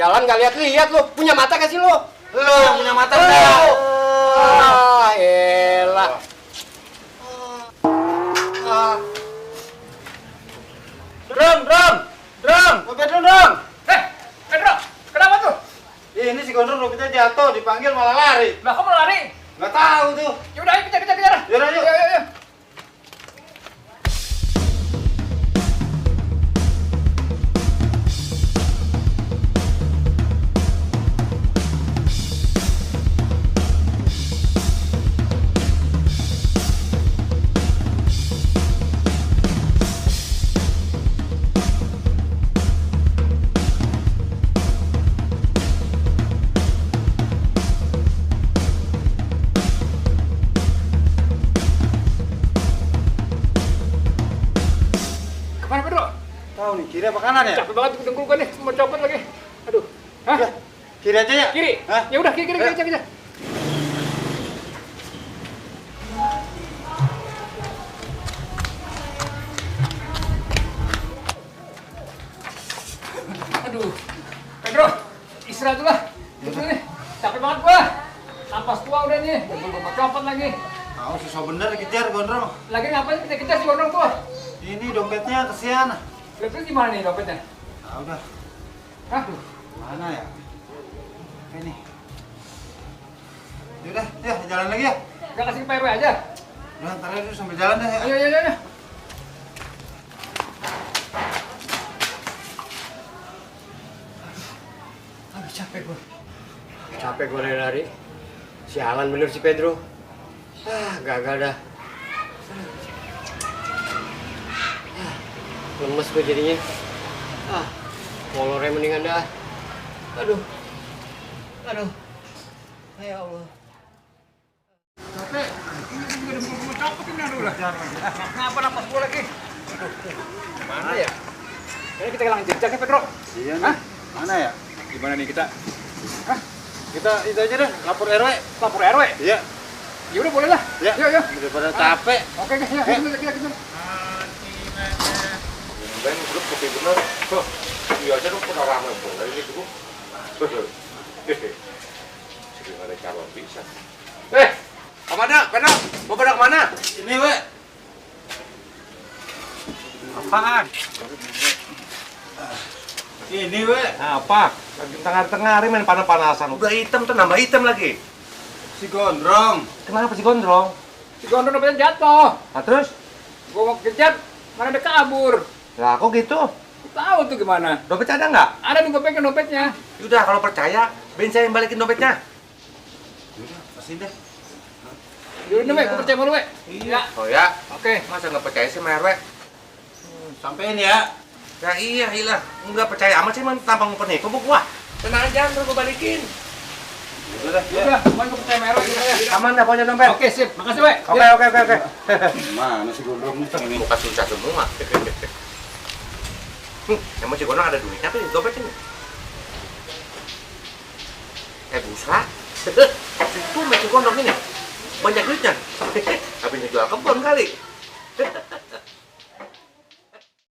Jalan nggak lihat-lihat lu. Punya mata gak sih lu? Lu yang punya mata udah. Elah. Drum. Pedro dong. Pedro, kenapa tuh? Ini si Gondrong dompetnya jatuh, dipanggil malah lari. Lah, kamu lari? Nggak tahu tuh. Yaudah, ayo kejar. Yaudah, yuk. Yuk. Kemana, Pedro? Tahu nih, kiri apa kanan ya? Capek banget dengkul gue nih, mau copot lagi. Aduh. Hah? Ya, kiri aja ya? Kiri? Hah? Ya udah, kiri aja. Aduh. Pedro, istirahat dulu lah. Duduk nih. Capek banget gua. Napas gua udah nih. Dengkul gua copot lagi. Tahu susah bener kejar Gondrong. Lagi ngapain kita si Gondrong tuh? Ini dompetnya kesian. Terus gimana nih dompetnya? Tahu dah. Hah? Mana ya? Ini. Yaudah, ya jalan lagi ya. Udah kasih ke Pak RW aja. Udah, ntar aja dulu sambil jalan deh ya. Ayo. Aduh, capek gua. Capek gue lari-lari. Sialan bener si Pedro. Gagal dah. Lemes gue jadinya. Molornya mendingan dah. Aduh. Ya Allah. Capek. Ini juga udah mau copot ini aduh lah. Kenapa napas gua lagi? Mana ya? Ini kita kehilangan jejak ya, Pedro. Iya nih. Hah? Mana ya? Gimana nih kita? Hah? Kita itu aja deh, lapor RW. Lapor RW? Iya. Ya udah boleh lah. Ya. Yuk. Daripada capek. Oke, ya, kita. Ben grup kopi bener. Iya aja dong pernah ramai dari gitu. Jadi ada calon bisa. Kemana? Pena? Mau pada kemana? Ini, we. Apaan? Ini, we. Apa? Lagi tengah-tengah hari main panas-panasan. Udah hitam tuh nambah hitam lagi. Si Gondrong. Kenapa sih gondrong? Si Gondrong dompetnya jatuh. Nah terus? Gua mau kejar, mana ada kabur. Lah kok gitu? Tahu tuh gimana? Dompet ada nggak? Ada nih gue pegang dompetnya. Udah kalau percaya, Ben saya yang balikin dompetnya. Udah, pasin deh. Yaudah nih, gue percaya sama lu, we. Iya. Oh ya? Oke. Masa nggak percaya sih sama RW? Sampein ya. Ya iya. Nggak percaya amat sih, tampang mau penipu gua. Tenang aja, ntar gua balikin. Udah, ya. Udah, kemarin gue percaya sama RW gitu ya. Aman dah pokoknya dompet. Oke, sip. Makasih, we. Oke. Mana si Gondrong nih? Muka susah semua. Emang si Gondrong ada duitnya tuh di dompet ini. Busra. Itu si Gondrong ini. Banyak duitnya. Habisnya jual kebun kali.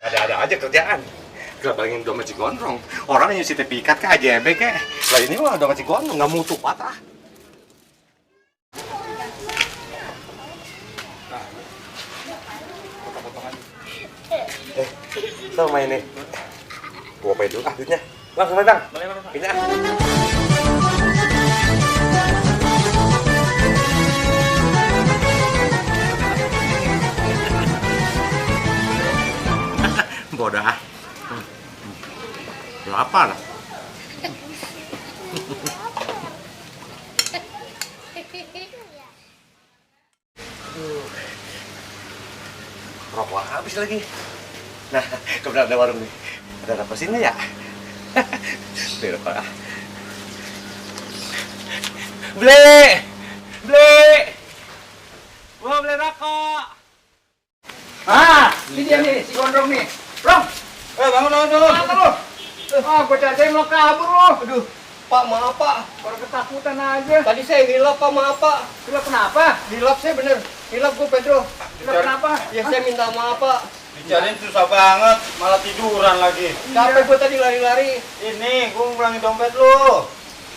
Ada aja kerjaan. Gelabangin dompet si Gondrong. Orang yang nyusi pikat ke AJB ke. Lah ini mah dompet si Gondrong nggak mutu patah. Tuh main nih. Gua pay dulu duitnya. Bang, Bang. Ini bodoh ah. Lu apa lah? Rokok habis lagi. Nah, kebetulan ada warung nih. Ada apa sini ya? Beli rokok ah. Beli! Mau beli rokok? Ini dia nih, si Gondrong nih. Rong! Bangun. Mana lu? Gue cari mau kabur lu. Aduh, Pak, maaf Pak. Baru ketakutan aja. Tadi saya hilap Pak, maaf Pak. Lu kenapa? Hilap saya bener. Hilap gue Pedro. Lu kenapa? Ya saya minta maaf Pak. Dicariin susah banget, malah tiduran lagi. Capek gua tadi lari-lari. Ini, gua ngulangin dompet lu.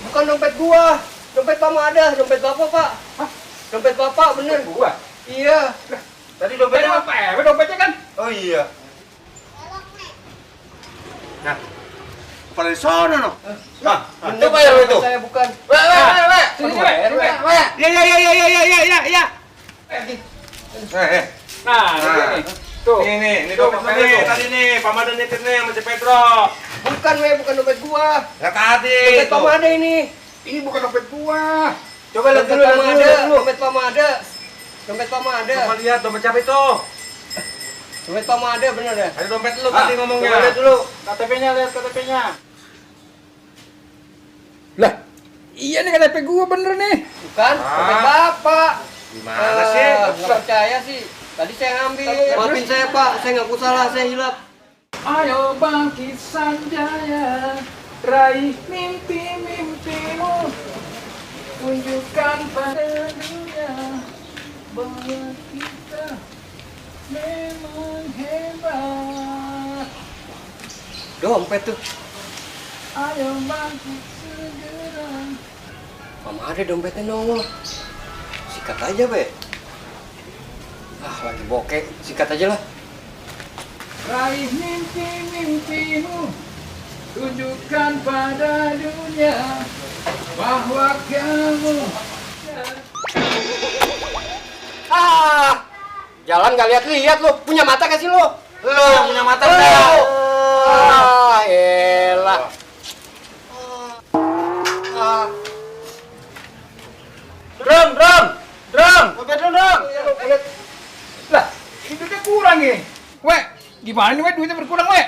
Bukan dompet gua. Dompet Pak ada, dompet Bapak, Pak. Hah? Dompet Bapak bener. Gua. Iya. Tadi Dompetnya dompetnya. apa? Dompetnya kan. Oh iya. Nah, pada di sono no. Nah, Bener coba ya dompet itu. saya bukan. Sini, we. Ya. Nah, ini nih. Tuh. Ini Tuh, dompet dompetnya nih, tuh. tadi nih, Pak Madan nitip nih sama si Pedro. Bukan, bukan dompet gua. Ya tadi. Dompet Pak ada ini. Ini bukan dompet gua. Coba lihat Dompet dulu, Pak lihat ada, dulu. dompet Pak ada. Dompet Pak ada. Coba lihat dompet siapa itu? Dompet Pak ada bener ya? Ada dompet lu Ah, tadi ngomongnya. Coba lihat dulu. KTP-nya, lihat KTP-nya. Lah, iya nih KTP gua bener nih. Bukan, dompet Bapak. Gimana sih? Nggak percaya sih. Tadi saya ngambil. Maafin saya Pak, saya nggak salah, saya hilap. Ayo bangkit Sanjaya, raih mimpi-mimpimu, tunjukkan pada dunia bahwa kita memang hebat. Dompet tuh. Ayo bangkit segera. Mama ada dompetnya nongol. Sikat aja, Be. Ah, lagi bokeh. Sikat aja lah. Raih mimpi-mimpimu, tunjukkan pada dunia bahwa kamu. Ah! Jalan nggak lihat-lihat lu. Punya mata gak sih lu? Lu yang punya mata Lu. enggak? Ah, elah. Ah. Drum. Dompet lu, Drum. Lah, ini duitnya kurang nih. Weh, gimana nih, weh? Duitnya berkurang, weh?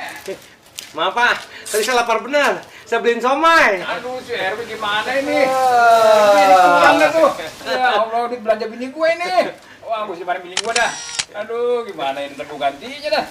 Maaf Pak, tadi saya lapar benar. Saya beliin somai. Aduh, si Erwin gimana ini? Ini kurang dah tuh. Ya Allah, duit belanja bini gue ini. Wah, mesti mana bini gue dah. Aduh, gimana ini? Ntar gue gantinya dah.